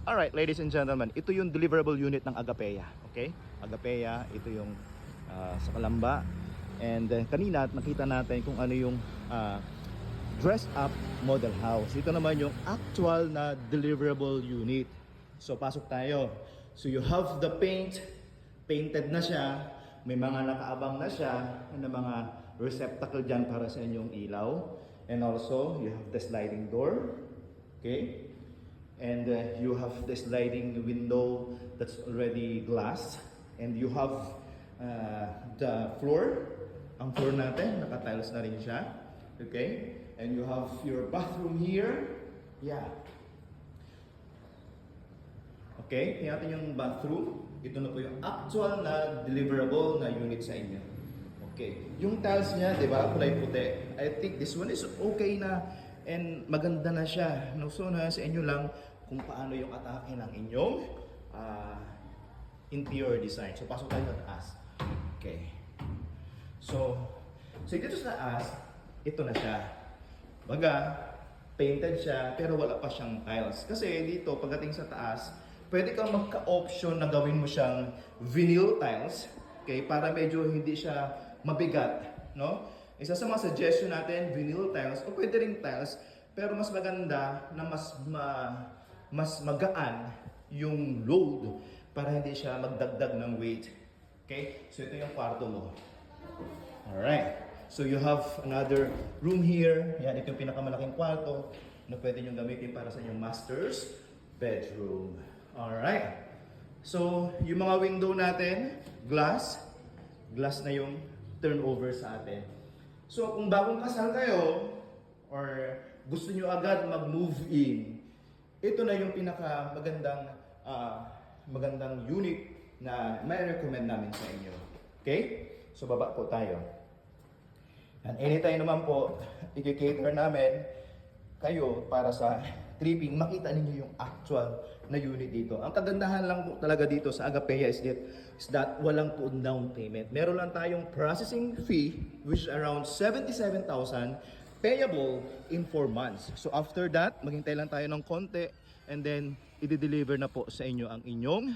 Alright, ladies and gentlemen, ito yung deliverable unit ng Agapea. Okay? Agapea, ito yung sa Kalamba. And kanina nakita natin kung ano yung dressed up model house. Ito naman yung actual na deliverable unit. So pasok tayo. So you have the painted na siya. May mga nakaabang na siya na mga receptacle dyan para sa inyong ilaw. And also, you have the sliding door. Okay? And you have the sliding window that's already glass. And you have the floor. Ang floor natin, naka-tiles na rin siya. Okay? And you have your bathroom here. Yeah. Okay? Tingnan natin yung bathroom. Ito na po yung actual na deliverable na unit sa inyo. Okay. Yung tiles niya, di ba? Kulay puti. I think this one is okay na and maganda na siya. No, so na sa inyo lang kung paano yung atake ng inyong interior design. So pasok tayo sa taas. Okay. So dito sa taas, ito na siya. Baga, painted siya pero wala pa siyang tiles. Kasi dito pagdating sa taas, pwede kang magka-option na gawin mo siyang vinyl tiles. Okay, para medyo hindi siya mabigat, no? Isa sa mga suggestion natin, vinyl tiles o pwede ring tiles, pero mas maganda na mas magaan yung load para hindi siya magdagdag ng weight. Okay? So ito yung kwarto mo. Alright. So you have another room here. Yan, ito yung pinakamalaking kwarto na pwede nyo gamitin para sa inyong master's bedroom. Alright. So, yung mga window natin, glass na yung turnover sa atin. So, kung bagong kasal kayo, or gusto nyo agad mag-move in, ito na yung pinaka magandang unit na may recommend namin sa inyo. Okay? So, baba po tayo. And anytime naman po, i-cater namin kayo para sa tripping, makita ninyo yung actual na unit dito. Ang kagandahan lang po talaga dito sa Agapea is that walang po down payment. Meron lang tayong processing fee which is around 77,000 payable in 4 months. So after that, maghintay lang tayo ng konti and then i-deliver na po sa inyo ang inyong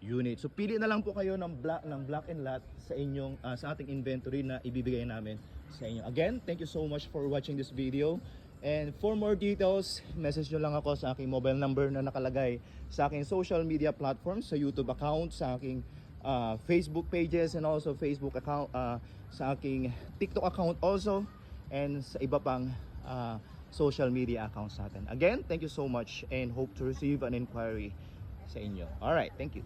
unit. So pili na lang po kayo ng black and lot sa inyong sa ating inventory na ibibigay namin sa inyo. Again, thank you so much for watching this video. And for more details, message nyo lang ako sa aking mobile number na nakalagay sa aking social media platforms, sa YouTube account, sa aking Facebook pages and also Facebook account, sa aking TikTok account also, and sa iba pang social media accounts natin. Again, thank you so much and hope to receive an inquiry sa inyo. Alright, thank you.